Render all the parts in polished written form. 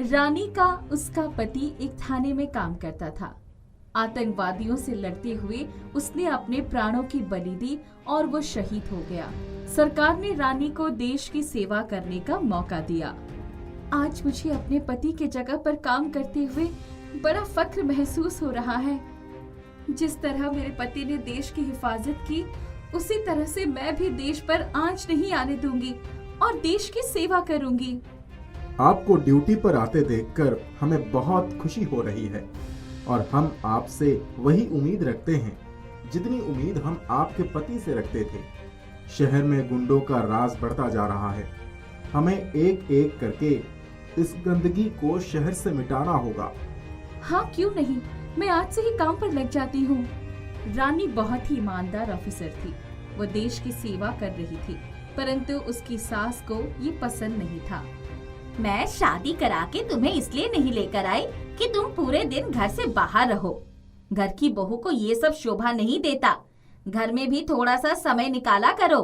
रानी का उसका पति एक थाने में काम करता था। आतंकवादियों से लड़ते हुए उसने अपने प्राणों की बलि दी और वो शहीद हो गया। सरकार ने रानी को देश की सेवा करने का मौका दिया। आज मुझे अपने पति के जगह पर काम करते हुए बड़ा फख्र महसूस हो रहा है। जिस तरह मेरे पति ने देश की हिफाजत की, उसी तरह से मैं भी देश पर आंच नहीं आने दूंगी और देश की सेवा करूंगी। आपको ड्यूटी पर आते देखकर हमें बहुत खुशी हो रही है और हम आपसे वही उम्मीद रखते हैं जितनी उम्मीद हम आपके पति से रखते थे। शहर में गुंडों का राज बढ़ता जा रहा है। हमें एक एक करके इस गंदगी को शहर से मिटाना होगा। हाँ, क्यों नहीं, मैं आज से ही काम पर लग जाती हूँ। रानी बहुत ही ईमानदार ऑफिसर थी। वो देश की सेवा कर रही थी, परंतु उसकी सास को ये पसंद नहीं था। मैं शादी करा के तुम्हें इसलिए नहीं लेकर आई कि तुम पूरे दिन घर से बाहर रहो। घर की बहू को ये सब शोभा नहीं देता। घर में भी थोड़ा सा समय निकाला करो।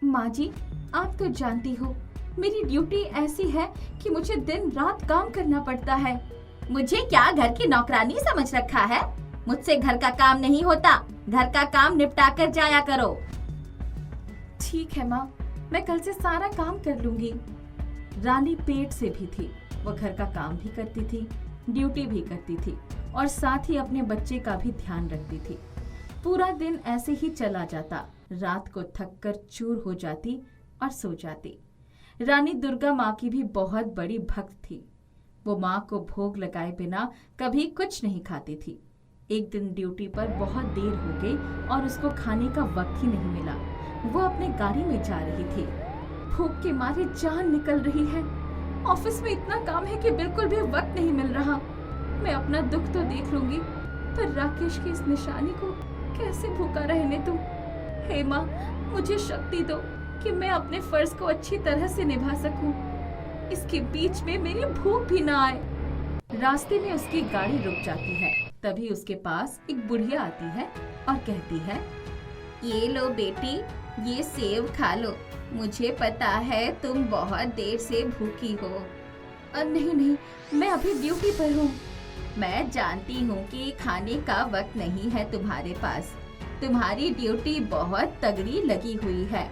माँ जी, आप तो जानती हो मेरी ड्यूटी ऐसी है कि मुझे दिन रात काम करना पड़ता है। मुझे क्या घर की नौकरानी समझ रखा है? मुझसे घर का काम नहीं होता। घर का काम निपटा कर जाया करो। ठीक है माँ, मैं कल से सारा काम कर लूंगी। रानी पेट से भी थी। वो घर का काम भी करती थी, ड्यूटी भी करती थी और साथ ही अपने बच्चे का भी ध्यान रखती थी। पूरा दिन ऐसे ही चला जाता। रात को थककर चूर हो जाती और सो जाती। रानी दुर्गा माँ की भी बहुत बड़ी भक्त थी। वो माँ को भोग लगाए बिना कभी कुछ नहीं खाती थी। एक दिन ड्यूटी पर बहुत देर हो गई और उसको खाने का वक्त ही नहीं मिला। वो अपने गाड़ी में जा रही थी। भूख के मारे जान निकल रही है। ऑफिस में इतना काम है कि बिल्कुल भी वक्त नहीं मिल रहा। मैं अपना दुख तो देख लूंगी, पर राकेश की इस निशानी को कैसे भूखा रहने दूं? हे माँ, मुझे शक्ति दो कि मैं अपने फर्ज को अच्छी तरह से निभा सकूं। इसके बीच में मेरी भूख भी ना आए। रास्ते में उसकी गाड़ी रुक जाती है। तभी उसके पास एक बुढ़िया आती है और कहती है, ये लो बेटी, ये सेब खा लो। मुझे पता है तुम बहुत देर से भूखी हो। नहीं नहीं, मैं अभी ड्यूटी पर हूँ। मैं जानती हूँ कि खाने का वक्त नहीं है तुम्हारे पास। तुम्हारी ड्यूटी बहुत तगड़ी लगी हुई है,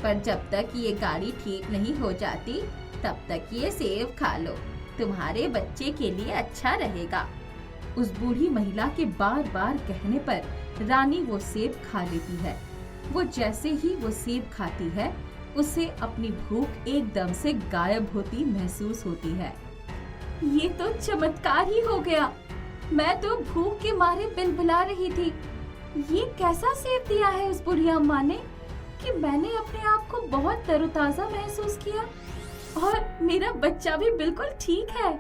पर जब तक ये गाड़ी ठीक नहीं हो जाती तब तक ये सेब खा लो। तुम्हारे बच्चे के लिए अच्छा रहेगा। उस बूढ़ी महिला के बार बार कहने पर रानी वो सेब खा लेती है। वो जैसे ही वो सेब खाती है, उसे अपनी भूख एकदम से गायब होती महसूस होती है। ये तो चमत्कार ही हो गया। मैं तो भूख के मारे बिलबिला रही थी। ये कैसा सेब दिया है उस बुढ़िया अम्मा ने कि मैंने अपने आप को बहुत तरोताजा महसूस किया और मेरा बच्चा भी बिल्कुल ठीक है।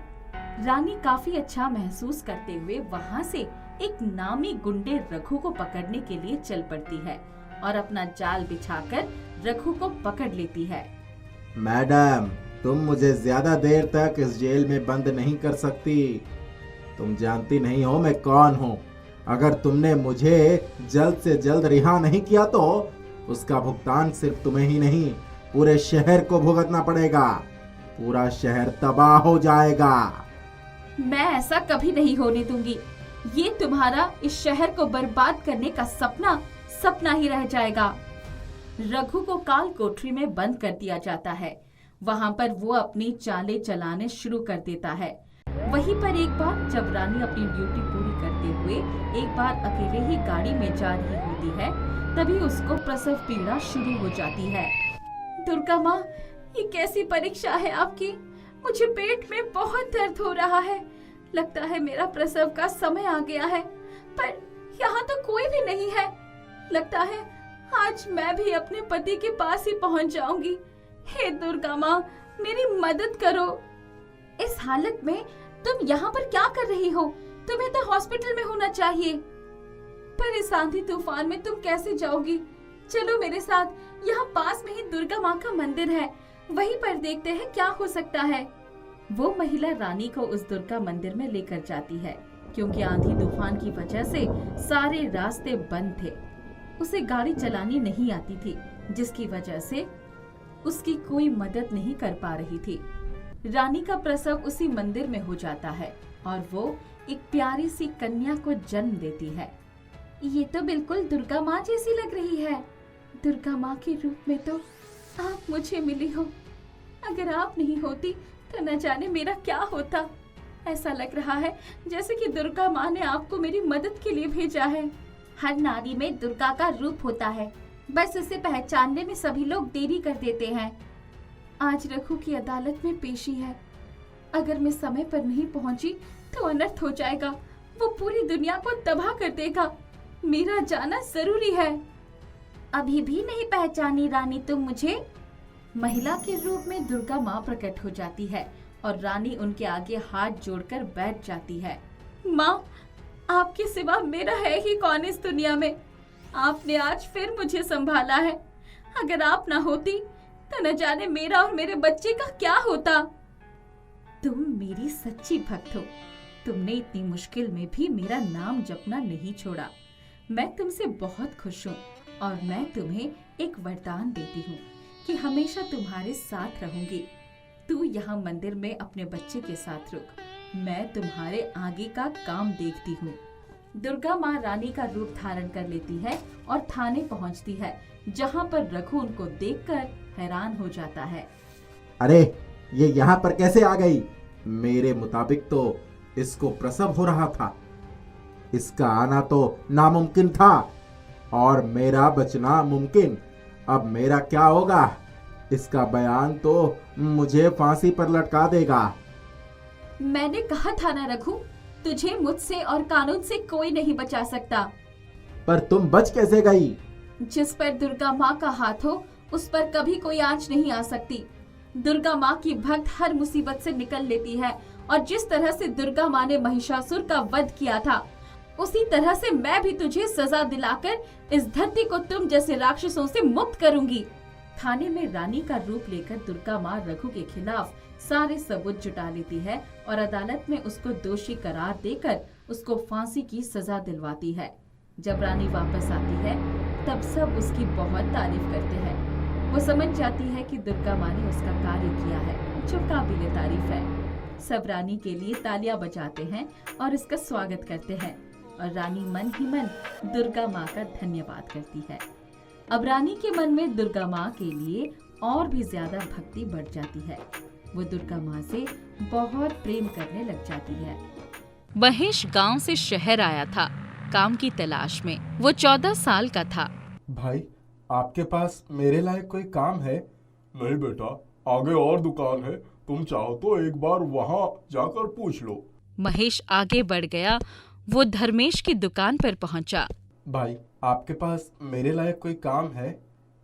रानी काफी अच्छा महसूस करते हुए वहाँ से एक नामी गुंडे रघु को पकड़ने के लिए चल पड़ती है और अपना जाल बिछाकर रघु को पकड़ लेती है। मैडम, तुम मुझे ज्यादा देर तक इस जेल में बंद नहीं कर सकती। तुम जानती नहीं हो मैं कौन हूँ। अगर तुमने मुझे जल्द से जल्द रिहा नहीं किया तो उसका भुगतान सिर्फ तुम्हें ही नहीं, पूरे शहर को भुगतना पड़ेगा। पूरा शहर तबाह हो जाएगा। मैं ऐसा कभी नहीं होने दूंगी। ये तुम्हारा इस शहर को बर्बाद करने का सपना सपना ही रह जाएगा। रघु को काल कोठरी में बंद कर दिया जाता है। वहाँ पर वो अपनी चालें चलाने शुरू कर देता है। वहीं पर एक बार जब रानी अपनी ड्यूटी पूरी करते हुए एक बार अकेले ही गाड़ी में जा रही होती है, तभी उसको प्रसव पीड़ा शुरू हो जाती है। दुर्गा माँ, ये कैसी परीक्षा है आपकी? मुझे पेट में बहुत दर्द हो रहा है। लगता है मेरा प्रसव का समय आ गया है, पर यहाँ तो कोई भी नहीं है। लगता है आज मैं भी अपने पति के पास ही पहुँच जाऊंगी। हे दुर्गा माँ, मेरी मदद करो। इस हालत में तुम यहाँ पर क्या कर रही हो? तुम्हें तो हॉस्पिटल में होना चाहिए। पर इस आंधी तूफान में तुम कैसे जाओगी? चलो मेरे साथ, यहाँ पास में ही दुर्गा माँ का मंदिर है, वहीं पर देखते हैं क्या हो सकता है। वो महिला रानी को उस दुर्गा मंदिर में लेकर जाती है, क्योंकि आंधी तूफान की वजह से सारे रास्ते बंद थे। उसे गाड़ी चलानी नहीं आती थी, जिसकी वजह से उसकी कोई मदद नहीं कर पा रही थी। रानी का प्रसव उसी मंदिर में हो जाता है और वो एक प्यारी सी कन्या को जन्म देती है। ये तो बिल्कुल दुर्गा माँ जैसी लग रही है। दुर्गा माँ के रूप में तो आप मुझे मिली हो। अगर आप नहीं होती तो न जाने मेरा क्या होता। ऐसा लग रहा है जैसे कि दुर्गा माँ ने आपको मेरी मदद के लिए भेजा है। हर नारी में दुर्गा का रूप होता है, बस उसे पहचानने में सभी लोग देरी कर देते हैं। आज रघु की अदालत में पेशी है। अगर मैं समय पर नहीं पहुंची तो अनर्थ हो जाएगा। वो पूरी दुनिया को तबाह कर देगा। मेरा जाना जरूरी है। अभी भी नहीं पहचानी रानी तुम मुझे? महिला के रूप में दुर्गा माँ प्रकट हो जाती है और रानी उनके आगे हाथ जोड़कर बैठ जाती है। माँ, आपके सिवा मेरा है ही कौन इस दुनिया में? आपने आज फिर मुझे संभाला है। अगर आप ना होती तो न जाने मेरा और मेरे बच्चे का क्या होता। तुम मेरी सच्ची भक्त हो। तुमने इतनी मुश्किल में भी मेरा नाम जपना नहीं छोड़ा। मैं तुमसे बहुत खुश हूँ और मैं तुम्हें एक वरदान देती हूँ कि हमेशा तुम्हारे साथ रहूंगी। तू यहाँ मंदिर में अपने बच्चे के साथ रुक। मैं तुम्हारे आगे का काम देखती हूँ। दुर्गा माँ रानी का रूप धारण कर लेती है और थाने पहुँचती है, जहाँ पर रघु उनको देखकर हैरान हो जाता है। अरे, ये यहाँ पर कैसे आ गई? मेरे मुताबिक तो इसको प्रसव हो रहा था। इसका आना तो नामुमकिन था और मेरा बचना मुमकिन। अब मेरा क्या होगा? इसका बयान तो मुझे फांसी पर लटका देगा। मैंने कहा था ना रघु, तुझे मुझसे और कानून से कोई नहीं बचा सकता। पर तुम बच कैसे गई? जिस पर दुर्गा माँ का हाथ हो उस पर कभी कोई आंच नहीं आ सकती। दुर्गा माँ की भक्त हर मुसीबत से निकल लेती है और जिस तरह से दुर्गा माँ ने महिषासुर का वध किया था, उसी तरह से मैं भी तुझे सजा दिलाकर इस धरती को तुम जैसे राक्षसों से मुक्त करूंगी। थाने में रानी का रूप लेकर दुर्गा माँ रघु के खिलाफ सारे सबूत जुटा लेती है और अदालत में उसको दोषी करार देकर उसको फांसी की सजा दिलवाती है। जब रानी वापस आती है तब सब उसकी बहुत तारीफ करते हैं। वो समझ जाती है कि दुर्गा माँ ने उसका कार्य किया है जो काबिले तारीफ है। सब रानी के लिए तालियां बजाते हैं और इसका स्वागत करते हैं और रानी मन ही मन दुर्गा माँ का धन्यवाद करती है। अब रानी के मन में दुर्गा माँ के लिए और भी ज्यादा भक्ति बढ़ जाती है। वो दुर्गा माँ से बहुत प्रेम करने लग जाती है। महेश गांव से शहर आया था काम की तलाश में। वो 14 साल का था। भाई, आपके पास मेरे लायक कोई काम है? नहीं बेटा, आगे और दुकान है, तुम चाहो तो एक बार वहाँ जाकर पूछ लो। महेश आगे बढ़ गया। वो धर्मेश की दुकान पर पहुंचा। भाई, आपके पास मेरे लायक कोई काम है?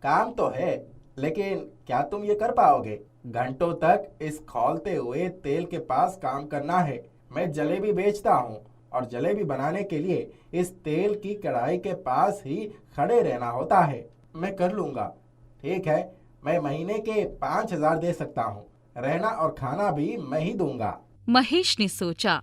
काम तो है, लेकिन क्या तुम ये कर पाओगे? घंटों तक इस खौलते हुए तेल के पास काम करना है। मैं जलेबी बेचता हूँ और जलेबी बनाने के लिए इस तेल की कढ़ाई के पास ही खड़े रहना होता है। मैं कर लूँगा। ठीक है, मैं महीने के 5,000 दे सकता हूँ। रहना और खाना भी मैं ही दूंगा। महेश ने सोचा,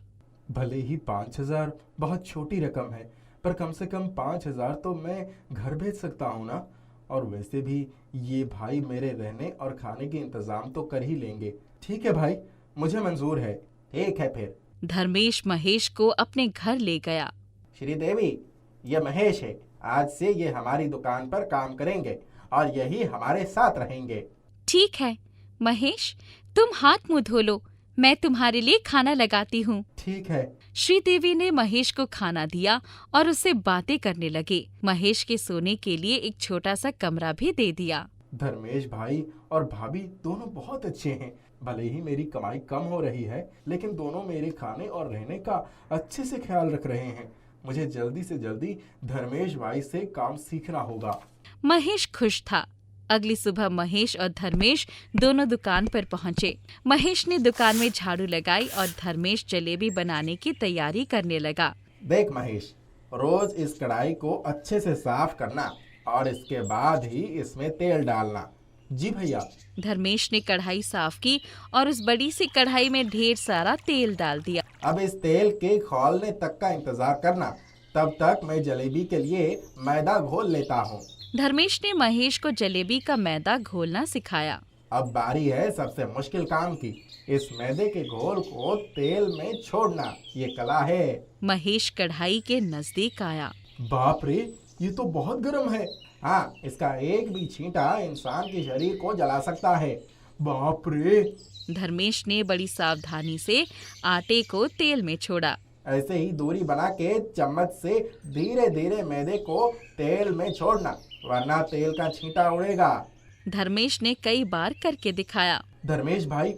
भले ही 5,000 बहुत छोटी रकम है, पर कम से कम 5,000 तो मैं घर भेज सकता हूँ ना। और वैसे भी ये भाई मेरे रहने और खाने के इंतजाम तो कर ही लेंगे। ठीक है भाई, मुझे मंजूर है। ठीक है फिर। धर्मेश महेश को अपने घर ले गया। श्रीदेवी, ये महेश है। आज से ये हमारी दुकान पर काम करेंगे और यही हमारे साथ रहेंगे। ठीक है महेश, तुम हाथ मुंह धो लो, मैं तुम्हारे लिए खाना लगाती हूँ। ठीक है। श्रीदेवी ने महेश को खाना दिया और उससे बातें करने लगे। महेश के सोने के लिए एक छोटा सा कमरा भी दे दिया। धर्मेश भाई और भाभी दोनों बहुत अच्छे हैं। भले ही मेरी कमाई कम हो रही है, लेकिन दोनों मेरे खाने और रहने का अच्छे से ख्याल रख रहे हैं। मुझे जल्दी से जल्दी धर्मेश भाई से काम सीखना होगा। महेश खुश था। अगली सुबह महेश और धर्मेश दोनों दुकान पर पहुंचे। महेश ने दुकान में झाड़ू लगाई और धर्मेश जलेबी बनाने की तैयारी करने लगा। देख महेश, रोज इस कढ़ाई को अच्छे से साफ करना और इसके बाद ही इसमें तेल डालना। जी भैया। धर्मेश ने कढ़ाई साफ की और उस बड़ी सी कढ़ाई में ढेर सारा तेल डाल दिया। अब इस तेल के खौलने तक का इंतजार करना। तब तक मैं जलेबी के लिए मैदा घोल लेता हूँ। धर्मेश ने महेश को जलेबी का मैदा घोलना सिखाया। अब बारी है सबसे मुश्किल काम की, इस मैदे के घोल को तेल में छोड़ना। ये कला है। महेश कढ़ाई के नजदीक आया। बाप रे, ये तो बहुत गर्म है। हाँ, इसका एक भी छींटा इंसान के शरीर को जला सकता है। बाप रे। धर्मेश ने बड़ी सावधानी से आटे को तेल में छोड़ा। ऐसे ही दूरी बना के चम्मच से धीरे धीरे मैदे को तेल में छोड़ना, वरना तेल का छींटा उड़ेगा। धर्मेश ने कई बार करके दिखाया। धर्मेश भाई,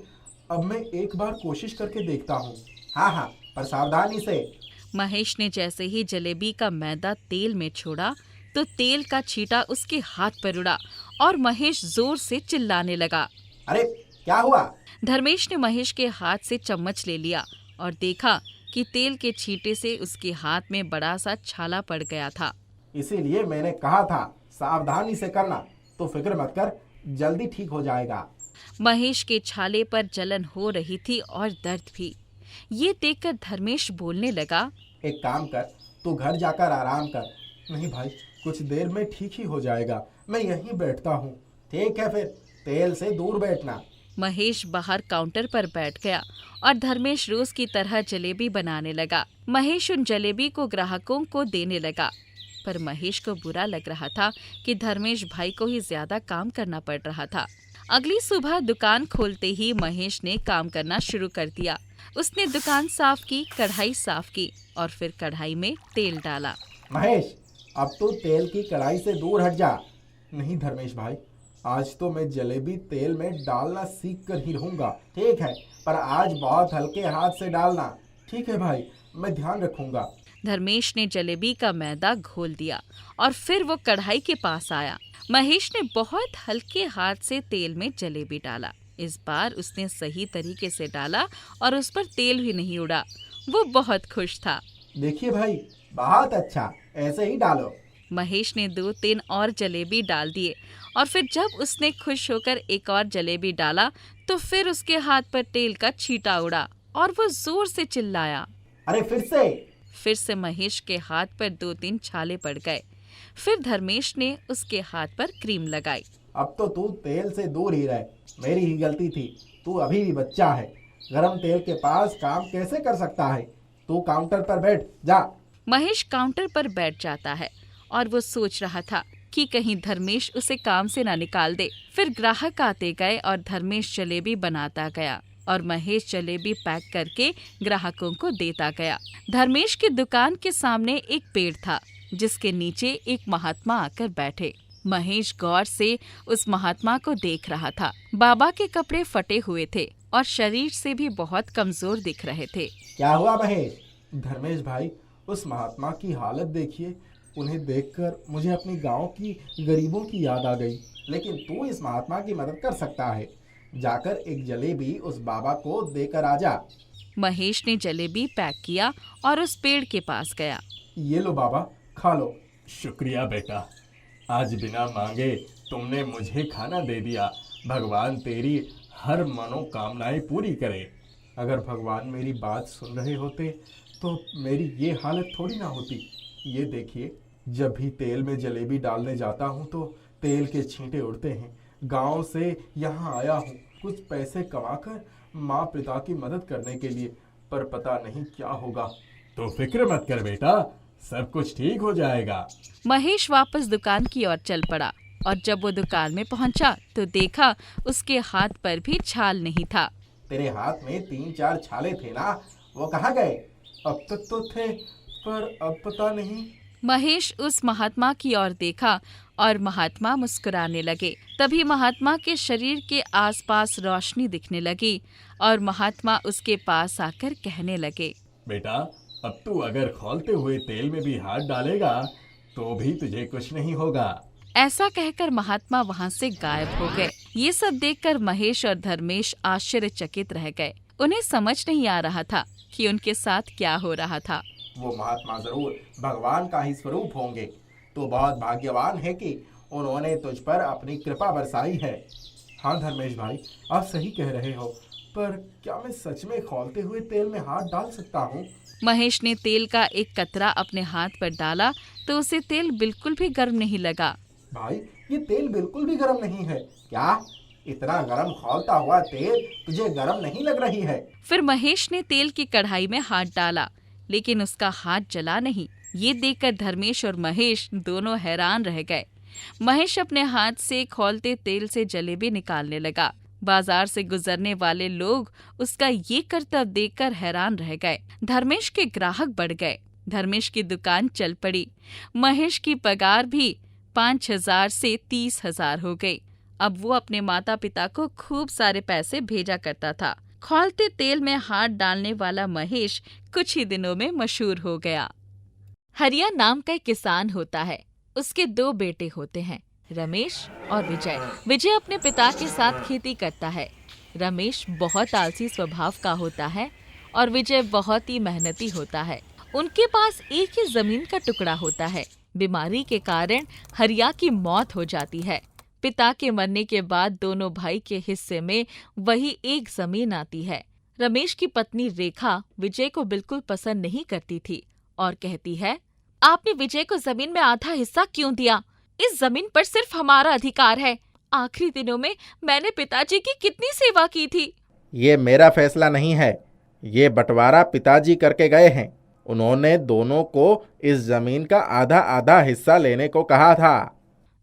अब मैं एक बार कोशिश करके देखता हूँ। हाँ हाँ, पर सावधानी से। महेश ने जैसे ही जलेबी का मैदा तेल में छोड़ा तो तेल का छींटा उसके हाथ पर उड़ा और महेश जोर से चिल्लाने लगा। अरे क्या हुआ? धर्मेश ने महेश के हाथ से चम्मच ले लिया और देखा कि तेल के छींटे से उसके हाथ में बड़ा सा छाला पड़ गया था। इसीलिए मैंने कहा था सावधानी से करना, तो फिक्र मत कर, जल्दी ठीक हो जाएगा। महेश के छाले पर जलन हो रही थी और दर्द भी। ये देखकर धर्मेश बोलने लगा। एक काम कर, तू घर जाकर आराम कर। नहीं भाई, कुछ देर में ठीक ही हो जाएगा, मैं यहीं बैठता हूँ। ठीक है, फिर तेल से दूर बैठना। महेश बाहर काउंटर पर बैठ गया और धर्मेश रोज की तरह जलेबी बनाने लगा। महेश उन जलेबी को ग्राहकों को देने लगा, पर महेश को बुरा लग रहा था कि धर्मेश भाई को ही ज्यादा काम करना पड़ रहा था। अगली सुबह दुकान खोलते ही महेश ने काम करना शुरू कर दिया। उसने दुकान साफ की, कढ़ाई साफ की और फिर कढ़ाई में तेल डाला। महेश, अब तो तेल की कढ़ाई से दूर हट जा। नहीं धर्मेश भाई, आज तो मैं जलेबी तेल में डालना सीख कर ही रहूंगा। ठीक है, पर आज बहुत हल्के हाथ से डालना। ठीक है भाई, मैं ध्यान रखूंगा। धर्मेश ने जलेबी का मैदा घोल दिया और फिर वो कढ़ाई के पास आया। महेश ने बहुत हल्के हाथ से तेल में जलेबी डाला। इस बार उसने सही तरीके से डाला और उस पर तेल भी नहीं उड़ा। वो बहुत खुश था। देखिए भाई, बहुत अच्छा, ऐसे ही डालो। महेश ने 2-3 और जलेबी डाल दिए और फिर जब उसने खुश होकर एक और जलेबी डाला तो फिर उसके हाथ पर तेल का छींटा उड़ा और वो जोर से चिल्लाया। अरे फिर से महेश के हाथ पर 2-3 छाले पड़ गए। फिर धर्मेश ने उसके हाथ पर क्रीम लगाई। अब तो तू तेल से दूर ही रहे, मेरी ही गलती थी। तू अभी भी बच्चा है, गरम तेल के पास काम कैसे कर सकता है? तू काउंटर पर बैठ जा। महेश काउंटर पर बैठ जाता है और वो सोच रहा था कि कहीं धर्मेश उसे काम से ना निकाल दे। फिर ग्राहक आते गए और धर्मेश जलेबी बनाता गया और महेश जलेबी पैक करके ग्राहकों को देता गया। धर्मेश की दुकान के सामने एक पेड़ था जिसके नीचे एक महात्मा आकर बैठे। महेश गौर से उस महात्मा को देख रहा था। बाबा के कपड़े फटे हुए थे और शरीर से भी बहुत कमजोर दिख रहे थे। क्या हुआ महेश? धर्मेश भाई, उस महात्मा की हालत देखिए। उन्हें देखकर मुझे अपने गांव की गरीबों की याद आ गई। लेकिन तू इस महात्मा की मदद कर सकता है। जाकर एक जलेबी उस बाबा को देकर आ जा। महेश ने जलेबी पैक किया और उस पेड़ के पास गया। ये लो बाबा, खा लो। शुक्रिया बेटा, आज बिना मांगे तुमने मुझे खाना दे दिया। भगवान तेरी हर मनोकामनाएं पूरी करे। अगर भगवान मेरी बात सुन रहे होते तो मेरी ये हालत थोड़ी ना होती। ये देखिए, जब भी तेल में जलेबी डालने जाता हूँ तो तेल के छींटे उड़ते हैं। गांव से यहाँ आया हूँ कुछ पैसे कमाकर माँ पिता की मदद करने के लिए, पर पता नहीं क्या होगा। तो फिक्र मत कर बेटा, सब कुछ ठीक हो जाएगा। महेश वापस दुकान की ओर चल पड़ा और जब वो दुकान में पहुंचा तो देखा उसके हाथ पर भी छाल नहीं था। तेरे हाथ में 3-4 छाले थे ना, वो कहाँ गए? अब तक तो थे, पर अब पता नहीं। महेश उस महात्मा की ओर देखा और महात्मा मुस्कुराने लगे। तभी महात्मा के शरीर के आसपास रोशनी दिखने लगी और महात्मा उसके पास आकर कहने लगे, बेटा, अब तू अगर खौलते हुए तेल में भी हाथ डालेगा तो भी तुझे कुछ नहीं होगा। ऐसा कहकर महात्मा वहां से गायब हो गए। ये सब देखकर महेश और धर्मेश आश्चर्यचकित रह गए। उन्हें समझ नहीं आ रहा था कि उनके साथ क्या हो रहा था। वो महात्मा जरूर भगवान का ही स्वरूप होंगे। तो बहुत भाग्यवान है कि उन्होंने तुझ पर अपनी कृपा बरसाई है। हाँ धर्मेश भाई, आप सही कह रहे हो, पर क्या मैं सच में खौलते हुए तेल में हाथ डाल सकता हूँ? महेश ने तेल का एक कतरा अपने हाथ पर डाला तो उसे तेल बिल्कुल भी गर्म नहीं लगा। भाई, ये तेल बिल्कुल भी गर्म नहीं है। क्या? इतना गरम खौलता हुआ तेल तुझे गरम नहीं लग रही है? फिर महेश ने तेल की कढ़ाई में हाथ डाला, लेकिन उसका हाथ जला नहीं। ये देखकर धर्मेश और महेश दोनों हैरान रह गए। महेश अपने हाथ से खौलते तेल से जलेबी निकालने लगा। बाजार से गुजरने वाले लोग उसका ये करतब देखकर हैरान रह गए। धर्मेश के ग्राहक बढ़ गए। धर्मेश की दुकान चल पड़ी। महेश की पगार भी 5,000 से 30,000 हो गई। अब वो अपने माता पिता को खूब सारे पैसे भेजा करता था। खौलते तेल में हाथ डालने वाला महेश कुछ ही दिनों में मशहूर हो गया। हरिया नाम का एक किसान होता है। उसके 2 बेटे होते हैं, रमेश और विजय। विजय अपने पिता के साथ खेती करता है। रमेश बहुत आलसी स्वभाव का होता है और विजय बहुत ही मेहनती होता है। उनके पास एक ही जमीन का टुकड़ा होता है। बीमारी के कारण हरिया की मौत हो जाती है। पिता के मरने के बाद दोनों भाई के हिस्से में वही एक जमीन आती है। रमेश की पत्नी रेखा विजय को बिल्कुल पसंद नहीं करती थी और कहती है, आपने विजय को जमीन में आधा हिस्सा क्यों दिया? इस जमीन पर सिर्फ हमारा अधिकार है। आखिरी दिनों में मैंने पिताजी की कितनी सेवा की थी। ये मेरा फैसला नहीं है। ये बंटवारा पिताजी करके गए हैं। उन्होंने दोनों को इस जमीन का आधा आधा हिस्सा लेने को कहा था।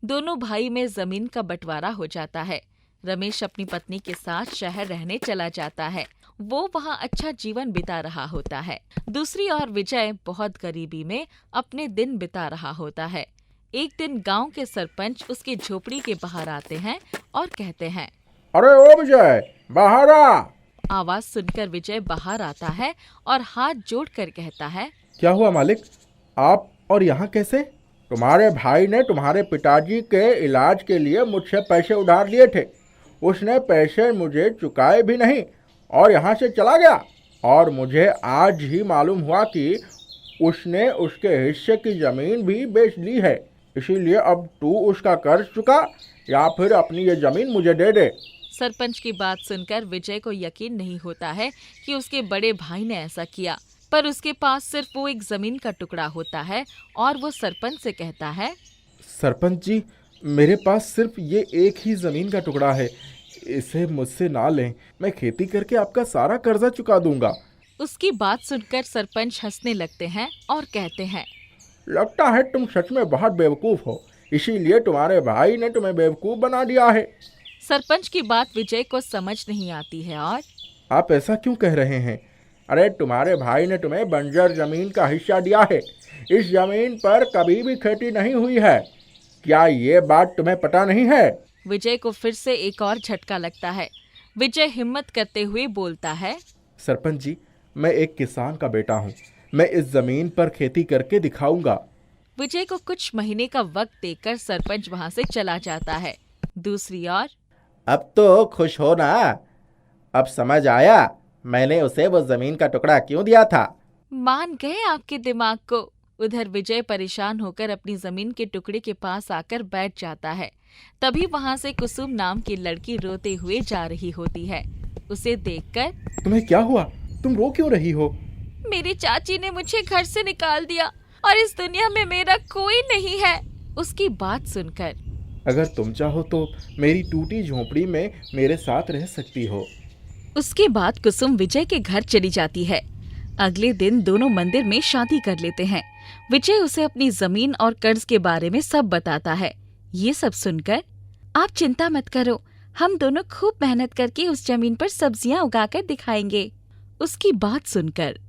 दोनों भाई में जमीन का बंटवारा हो जाता है। रमेश अपनी पत्नी के साथ शहर रहने चला जाता है। वो वहाँ अच्छा जीवन बिता रहा होता है। दूसरी ओर विजय बहुत गरीबी में अपने दिन बिता रहा होता है। एक दिन गांव के सरपंच उसकी झोपड़ी के बाहर आते हैं और कहते हैं, अरे ओ विजय, बाहर आ। आवाज सुनकर विजय बाहर आता है और हाथ जोड़कर कहता है, क्या हुआ मालिक, आप और यहाँ कैसे? तुम्हारे भाई ने तुम्हारे पिताजी के इलाज के लिए मुझसे पैसे उधार लिए थे। उसने पैसे मुझे चुकाए भी नहीं और यहाँ से चला गया। और मुझे आज ही मालूम हुआ कि उसने उसके हिस्से की जमीन भी बेच ली है। इसीलिए अब तू उसका कर्ज चुका या फिर अपनी ये जमीन मुझे दे दे। सरपंच की बात सुनकर विजय को यकीन नहीं होता है कि उसके बड़े भाई ने ऐसा किया, पर उसके पास सिर्फ वो एक जमीन का टुकड़ा होता है और वो सरपंच से कहता है, सरपंच जी, मेरे पास सिर्फ ये एक ही जमीन का टुकड़ा है। इसे मुझसे ना लें, मैं खेती करके आपका सारा कर्जा चुका दूंगा। उसकी बात सुनकर सरपंच हंसने लगते हैं और कहते हैं, लगता है तुम सच में बहुत बेवकूफ़ हो, इसीलिए तुम्हारे भाई ने तुम्हें बेवकूफ़ बना दिया है। सरपंच की बात विजय को समझ नहीं आती है और आप ऐसा क्यों कह रहे हैं? अरे तुम्हारे भाई ने तुम्हें बंजर जमीन का हिस्सा दिया है। इस जमीन पर कभी भी खेती नहीं हुई है। क्या ये बात तुम्हें पता नहीं है? विजय को फिर से एक और झटका लगता है। विजय हिम्मत करते हुए बोलता है, सरपंच जी, मैं एक किसान का बेटा हूँ। मैं इस जमीन पर खेती करके दिखाऊंगा। विजय को कुछ महीने का वक्त देकर सरपंच वहाँ से चला जाता है। दूसरी ओर अब तो खुश हो ना? अब समझ आया मैंने उसे वो जमीन का टुकड़ा क्यों दिया था। मान गए आपके दिमाग को। उधर विजय परेशान होकर अपनी जमीन के टुकड़े के पास आकर बैठ जाता है। तभी वहाँ से कुसुम नाम की लड़की रोते हुए जा रही होती है। उसे देखकर, तुम्हें क्या हुआ? तुम रो क्यों रही हो? मेरी चाची ने मुझे घर से निकाल दिया और इस दुनिया में मेरा कोई नहीं है। उसकी बात सुनकर, अगर तुम चाहो तो मेरी टूटी झोंपड़ी में मेरे साथ रह सकती हो। उसके बाद कुसुम विजय के घर चली जाती है। अगले दिन दोनों मंदिर में शादी कर लेते हैं। विजय उसे अपनी जमीन और कर्ज के बारे में सब बताता है। ये सब सुनकर, आप चिंता मत करो, हम दोनों खूब मेहनत करके उस जमीन पर सब्जियां उगाकर दिखाएंगे। उसकी बात सुनकर,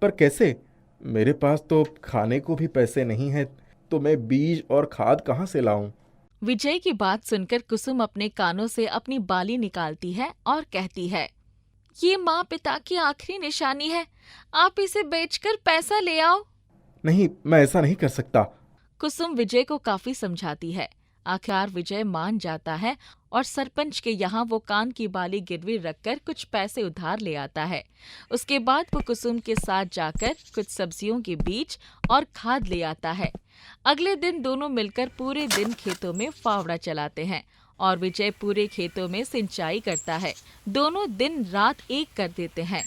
पर कैसे? मेरे पास तो खाने को भी पैसे नहीं हैं, तो मैं बीज और खाद कहाँ से लाऊं? विजय की बात सुनकर कुसुम अपने कानों से अपनी बाली निकालती है और कहती है, ये माँ पिता की आखिरी निशानी है, आप इसे बेचकर पैसा ले आओ। नहीं, मैं ऐसा नहीं कर सकता। कुसुम विजय को काफी समझाती है। आखिर विजय मान जाता है और सरपंच के यहाँ वो कान की बाली गिरवी रखकर कुछ पैसे उधार ले आता है। उसके बाद वो कुसुम के साथ जाकर कुछ सब्जियों के बीज और खाद ले आता है। अगले दिन दोनों मिलकर पूरे दिन खेतों में फावड़ा चलाते हैं और विजय पूरे खेतों में सिंचाई करता है। दोनों दिन रात एक कर देते हैं।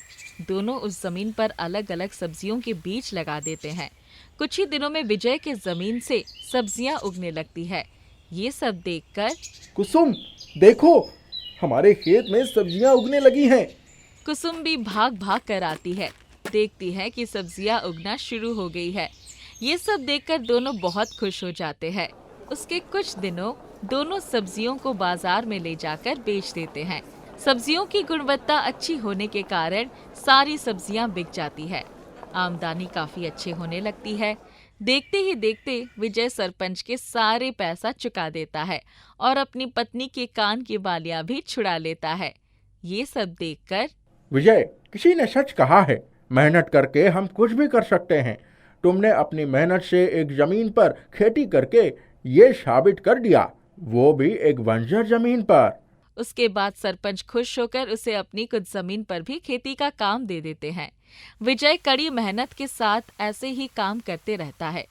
दोनों उस जमीन पर अलग अलग सब्जियों के बीज लगा देते हैं। कुछ ही दिनों में विजय के जमीन से सब्जियां उगने लगती है। ये सब देखकर, कुसुम, देखो, हमारे खेत में सब्जियां उगने लगी हैं। कुसुम भी भाग भाग कर आती है, देखती है कि सब्जियां उगना शुरू हो गई है। ये सब देखकर दोनों बहुत खुश हो जाते हैं। उसके कुछ दिनों दोनों सब्जियों को बाजार में ले जाकर बेच देते हैं। सब्जियों की गुणवत्ता अच्छी होने के कारण सारी सब्जियां बिक जाती है। आमदनी काफी अच्छी होने लगती है। देखते ही देखते विजय सरपंच के सारे पैसा चुका देता है और अपनी पत्नी के कान की बालियां भी छुड़ा लेता है। ये सब देखकर विजय, किसी ने सच कहा है, मेहनत करके हम कुछ भी कर सकते हैं। तुमने अपनी मेहनत से एक जमीन पर खेती करके ये साबित कर दिया, वो भी एक बंजर जमीन पर। उसके बाद सरपंच खुश होकर उसे अपनी कुछ जमीन पर भी खेती का काम दे देते हैं। विजय कड़ी मेहनत के साथ ऐसे ही काम करते रहता है।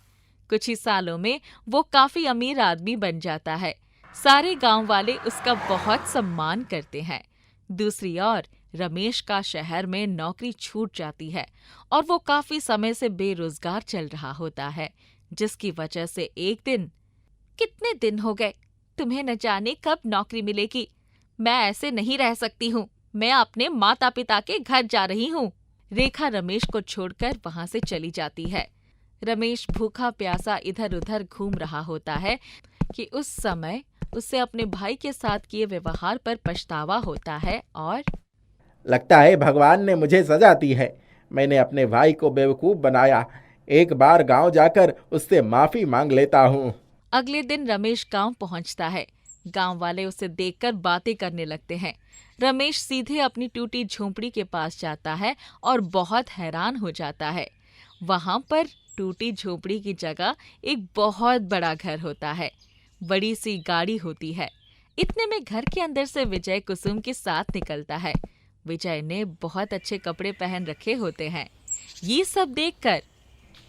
कुछ ही सालों में वो काफी अमीर आदमी बन जाता है। सारे गांव वाले उसका बहुत सम्मान करते हैं। दूसरी ओर रमेश का शहर में नौकरी छूट जाती है और वो काफी समय से बेरोजगार चल रहा होता है, जिसकी वजह से एक दिन, कितने दिन हो गए, तुम्हें न जाने कब नौकरी मिलेगी। मैं ऐसे नहीं रह सकती हूँ। मैं अपने माता पिता के घर जा रही हूँ। रेखा रमेश को छोड़कर वहाँ से चली जाती है। रमेश भूखा प्यासा इधर उधर घूम रहा होता है कि उस समय उसे अपने भाई के साथ किए व्यवहार पर पछतावा होता है और लगता है भगवान ने मुझे सजा दी है। मैंने अपने भाई को बेवकूफ बनाया। एक बार गांव जाकर उससे माफी मांग लेता हूँ। अगले दिन रमेश गांव पहुंचता है। गांव वाले उसे देखकर बातें करने लगते हैं। रमेश सीधे अपनी टूटी झोंपड़ी के पास जाता है और बहुत हैरान हो जाता है। वहां पर टूटी झोंपड़ी की जगह एक बहुत बड़ा घर होता है। बड़ी सी गाड़ी होती है। इतने में घर के अंदर से विजय कुसुम के साथ निकलता है। विजय ने बहुत अच्छे कपड़े पहन रखे होते हैं। ये सब देखकर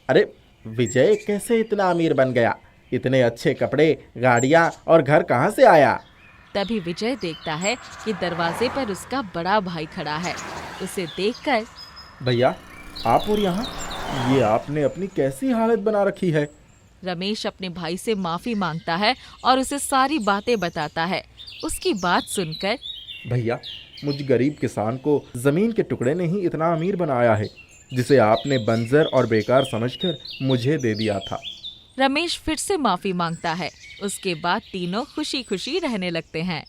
अरे, विजय कैसे इतना अमीर बन गया? इतने अच्छे कपड़े, गाड़ियाँ और घर कहाँ से आया? तभी विजय देखता है कि दरवाजे पर उसका बड़ा भाई खड़ा है। उसे देखकर, भैया, आप और यहाँ, ये आपने अपनी कैसी हालत बना रखी है? रमेश अपने भाई से माफी मांगता है और उसे सारी बातें बताता है। उसकी बात सुनकर, भैया, मुझ गरीब किसान को जमीन के टुकड़े ने ही इतना अमीर बनाया है, जिसे आपने बंजर और बेकार समझकर मुझे दे दिया था। रमेश फिर से माफी मांगता है। उसके बाद तीनों खुशी खुशी रहने लगते हैं।